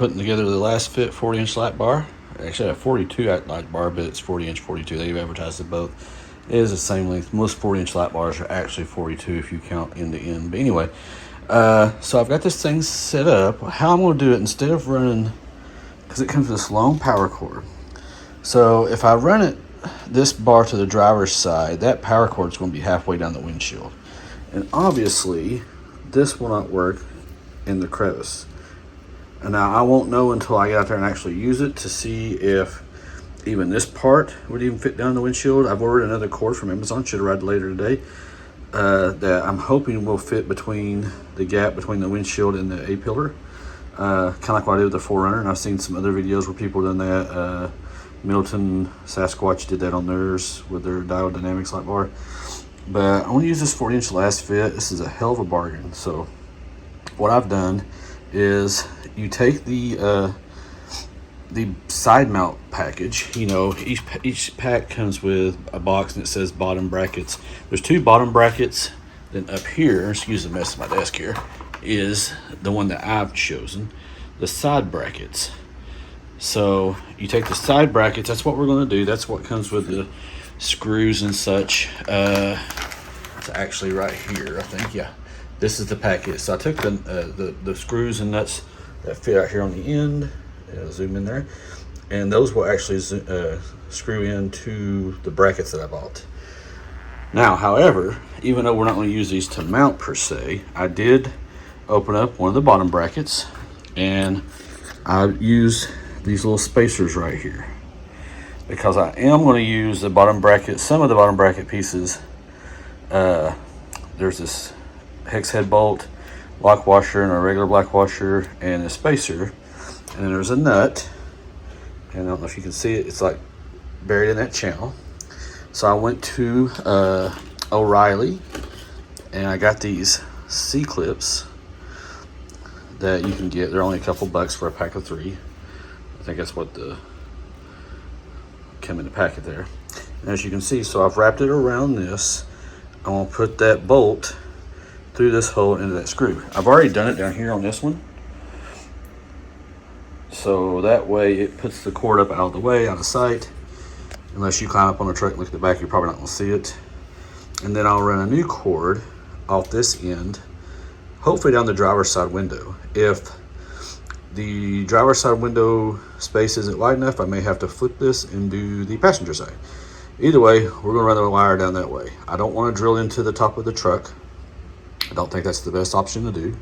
putting together the Lasfit 40-inch light bar. Actually, a 42 light bar, but it's 40-inch 42. They've advertised it both. It is the same length. Most 40-inch light bars are actually 42 if you count end to end. But anyway, so I've got this thing set up. How I'm going to do it, instead of running, because it comes with this long power cord. So if I run it, this bar to the driver's side, that power cord is going to be halfway down the windshield. And obviously, this will not work in the crevice. And now I won't know until I get out there and actually use it to see if even this part would even fit down the windshield. I've ordered another cord from Amazon, should arrive later today, that I'm hoping will fit between the gap between the windshield and the A-pillar. Kind of like what I did with the 4Runner, and I've seen some other videos where people have done that. Middleton Sasquatch did that on theirs with their Diode Dynamics light bar. But I want to use this 40-inch Lasfit. This is a hell of a bargain. So what I've done is you take the side mount package. You know, each pack comes with a box and it says bottom brackets. There's two bottom brackets. Then up here, excuse the mess of my desk here, is the one that I've chosen, the side brackets. So you take the side brackets. That's what we're going to do. That's what comes with the screws and such. It's actually right here, I think. Yeah, this is the packet. So I took the screws and nuts that fit out here on the end. Zoom in there, and those will actually screw into the brackets that I bought. Now, however, even though we're not going to use these to mount per se, I did open up one of the bottom brackets, and I use these little spacers right here, because I am going to use the bottom bracket, some of the bottom bracket pieces. There's this hex head bolt, lock washer, and a regular black washer, and a spacer. And then there's a nut, and I don't know if you can see it, it's like buried in that channel. So I went to O'Reilly, and I got these C-clips that you can get. They're only a couple bucks for a pack of 3. I think that's what came in the packet there. And as you can see, so I've wrapped it around this. I'm going to put that bolt through this hole into that screw. I've already done it down here on this one. So that way it puts the cord up out of the way, out of sight. Unless you climb up on the truck and look at the back, you're probably not going to see it. And then I'll run a new cord off this end, hopefully down the driver's side window. If the driver's side window space isn't wide enough, I may have to flip this and do the passenger side. Either way, we're going to run the wire down that way. I don't want to drill into the top of the truck. I don't think that's the best option to do.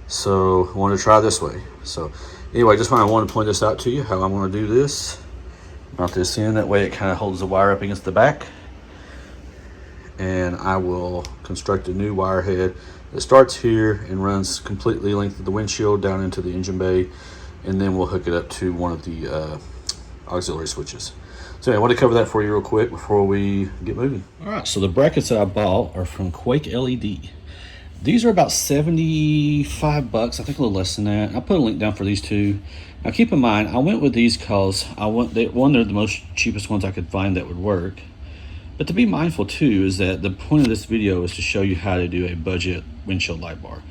So I want to try this way. So anyway, just wanted to point this out to you, how I'm going to do this. Mount this in, that way it kind of holds the wire up against the back. And I will construct a new wire head that starts here and runs completely length of the windshield down into the engine bay. And then we'll hook it up to one of the auxiliary switches. So anyway, I want to cover that for you real quick before we get moving. All right, so the brackets that I bought are from Quake LED. These are about 75 bucks, I think a little less than that. I'll put a link down for these two. Now keep in mind, I went with these because they're the most cheapest ones I could find that would work. But to be mindful too is that the point of this video is to show you how to do a budget windshield light bar.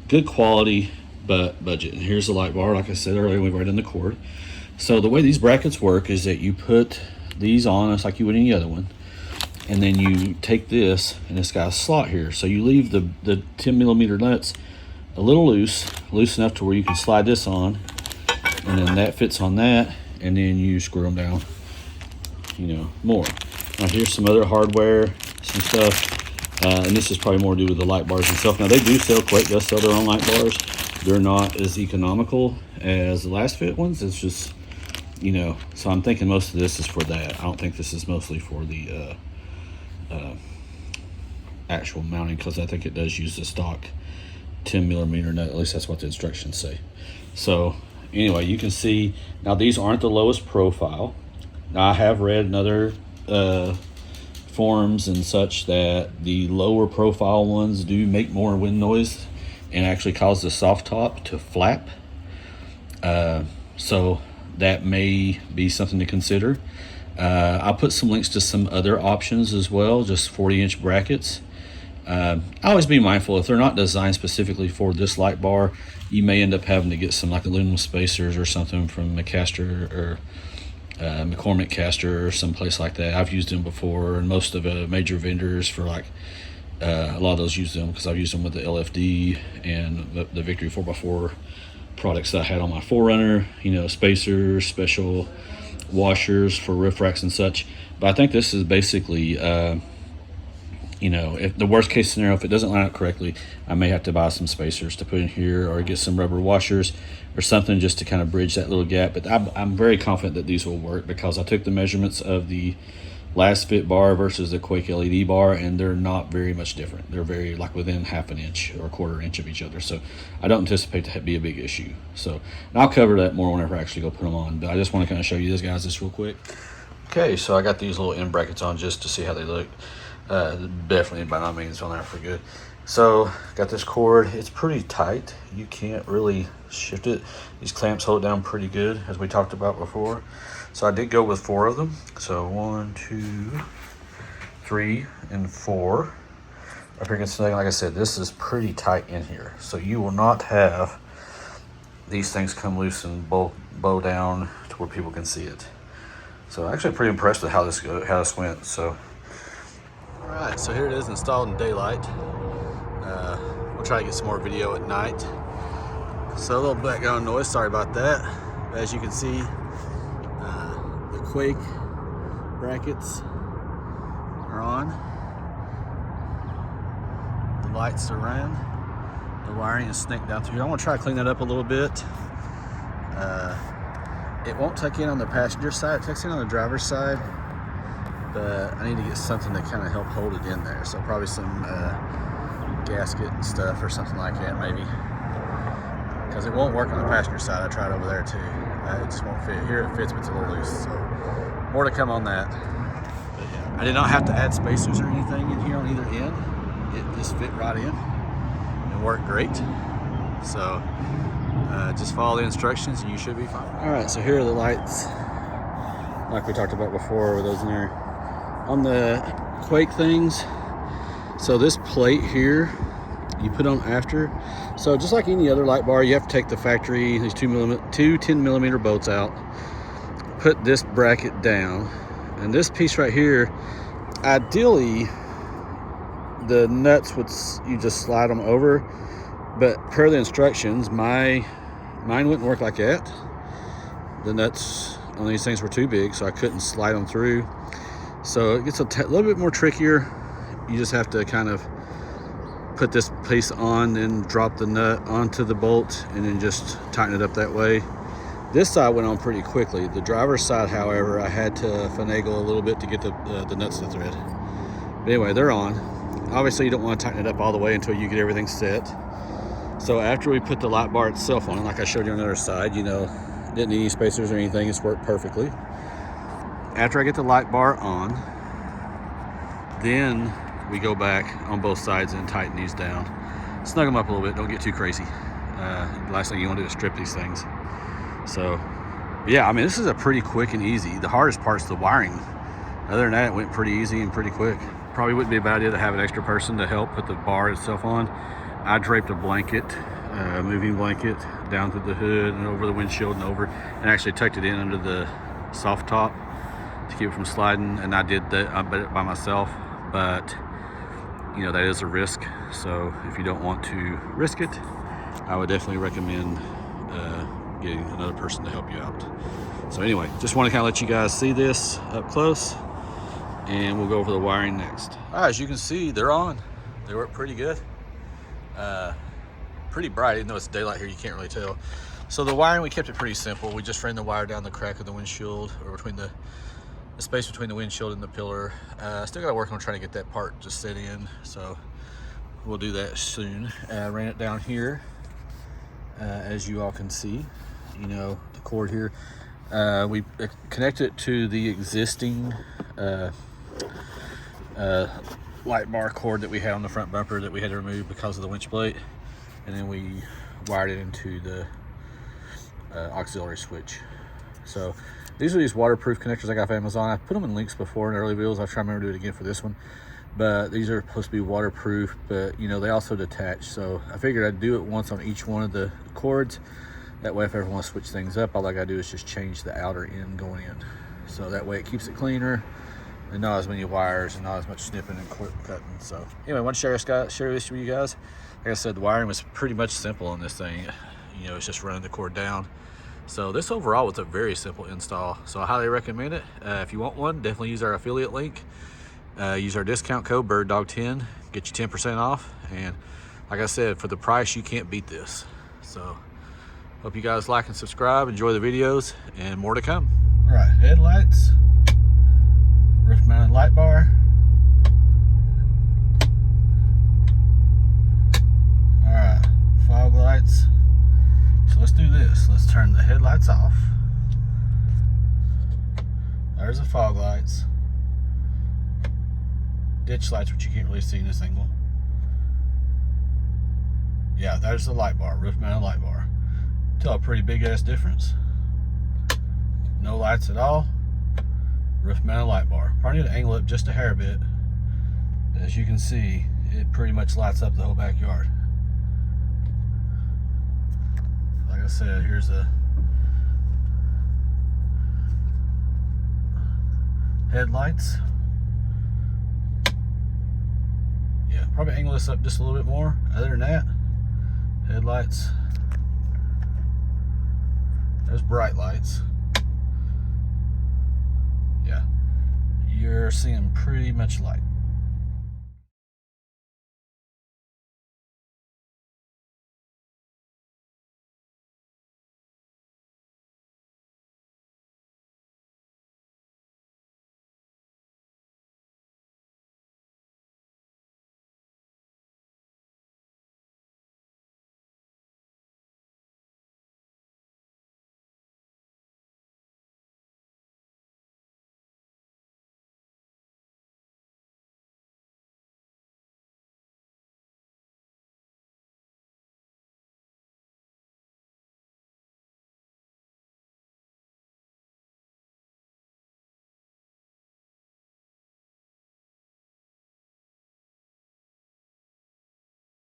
Good quality, but budget. And here's the light bar, like I said earlier, we've right in the cord. So the way these brackets work is that you put these on, it's like you would any other one. And then you take this, and it's got a slot here. So you leave the 10 millimeter nuts a little loose enough to where you can slide this on, and then that fits on that, and then you screw them down, more. Now here's some other hardware, some stuff, and this is probably more to do with the light bars themselves. Now they do sell, Quake does sell their own light bars. They're not as economical as the Lasfit ones. It's just, so I'm thinking most of this is for that. I don't think this is mostly for the actual mounting, because I think it does use the stock 10 millimeter nut. At least that's what the instructions say. So anyway, you can see now these aren't the lowest profile. Now I have read in other forums and such that the lower profile ones do make more wind noise and actually cause the soft top to flap. So that may be something to consider. I'll put some links to some other options as well, just 40-inch brackets. I always be mindful, if they're not designed specifically for this light bar, you may end up having to get some like aluminum spacers or something from McCaster or McCormick Caster or someplace like that. I've used them before, and most of the major vendors for like a lot of those use them, because I've used them with the LFD and the Victory 4x4 products that I had on my 4Runner, you know, spacers, special washers for roof racks and such. But I think this is basically you know, if the worst case scenario, if it doesn't line up correctly, I may have to buy some spacers to put in here, or get some rubber washers or something just to kind of bridge that little gap. But I'm very confident that these will work, because I took the measurements of the Lasfit bar versus the Quake LED bar, and they're not very much different. They're very like within half an inch or a quarter inch of each other. So I don't anticipate to be a big issue. So, and I'll cover that more whenever I actually go put them on. But I just want to kind of show you this, guys, just real quick. Okay, so I got these little end brackets on just to see how they look. Definitely by no means on there for good. So got this cord. It's pretty tight. You can't really shift it. These clamps hold it down pretty good, as we talked about before. So I did go with 4 of them. So 1, 2, 3, and 4. Up here against the neck. Like I said, this is pretty tight in here. So you will not have these things come loose and bow down to where people can see it. So actually pretty impressed with how this went. So alright, so here it is installed in daylight. We'll try to get some more video at night. So a little background noise, sorry about that. As you can see, the Quake brackets are on. The lights are on. The wiring is snaked down through here. I want to try to clean that up a little bit. It won't tuck in on the passenger side, it tucks in on the driver's side. But I need to get something to kind of help hold it in there. So probably some gasket and stuff or something like that, maybe. Because it won't work on the passenger side. I tried over there too. It just won't fit. Here it fits, but it's a little loose. So more to come on that. But yeah, I did not have to add spacers or anything in here on either end. It just fit right in and worked great. So just follow the instructions and you should be fine. All right, so here are the lights, like we talked about before, with those in there. On the Quake things, so this plate here you put on after. So just like any other light bar, you have to take the factory, these two 10mm bolts out, put this bracket down, and this piece right here, ideally the nuts you just slide them over, but per the instructions, mine wouldn't work like that. The nuts on these things were too big, so I couldn't slide them through. So it gets a little bit more trickier. You just have to kind of put this piece on, then drop the nut onto the bolt, and then just tighten it up that way. This side went on pretty quickly. The driver's side, however, I had to finagle a little bit to get the nuts to thread. But anyway, they're on. Obviously, you don't want to tighten it up all the way until you get everything set. So after we put the light bar itself on, like I showed you on the other side, you know, didn't need any spacers or anything. It's worked perfectly. After I get the light bar on, then we go back on both sides and tighten these down. Snug them up a little bit. Don't get too crazy. The last thing you want to do is strip these things. So, yeah, I mean, this is a pretty quick and easy. The hardest part's the wiring. Other than that, it went pretty easy and pretty quick. Probably wouldn't be a bad idea to have an extra person to help put the bar itself on. I draped a blanket, moving blanket, down through the hood and over the windshield and over, and actually tucked it in under the soft top to keep it from sliding. And I did that by myself, but you know, that is a risk. So if you don't want to risk it, I would definitely recommend getting another person to help you out. So anyway, just want to kind of let you guys see this up close, and we'll go over the wiring next. All right, as you can see, they're on. They work pretty good. Pretty bright, even though it's daylight here, you can't really tell. So the wiring, we kept it pretty simple. We just ran the wire down the crack of the windshield, or between the space between the windshield and the pillar. Still got to work on trying to get that part just set in, so we'll do that soon. Ran it down here, as you all can see. You know, the cord here. We connected it to the existing light bar cord that we had on the front bumper that we had to remove because of the winch plate, and then we wired it into the auxiliary switch. So these are these waterproof connectors I got from Amazon. I put them in links before in early videos. I'll try to remember to do it again for this one. but these are supposed to be waterproof, but you know, they also detach. So I figured I'd do it once on each one of the cords. That way if I ever want to switch things up, all I gotta do is just change the outer end going in. So that way it keeps it cleaner and not as many wires and not as much snipping and cutting. So anyway, I want to share this with you guys. Like I said, the wiring was pretty much simple on this thing. You know, it's just running the cord down. So this overall was a very simple install. So I highly recommend it. If you want one, definitely use our affiliate link. Use our discount code BIRDDOG10, get you 10% off. And like I said, for the price, you can't beat this. So hope you guys like and subscribe, enjoy the videos, and more to come. All right, headlights, roof mounted light bar. All right, fog lights. So let's do this. Let's turn the headlights off. There's the fog lights. Ditch lights, which you can't really see in this angle. Yeah, there's the light bar, roof mounted light bar. Tell a pretty big ass difference. No lights at all. Roof mounted light bar. Probably need to angle it just a hair bit. As you can see, it pretty much lights up the whole backyard. Like I said, here's the headlights. Yeah, probably angle this up just a little bit more. Other than that, headlights. There's bright lights. Yeah, you're seeing pretty much light.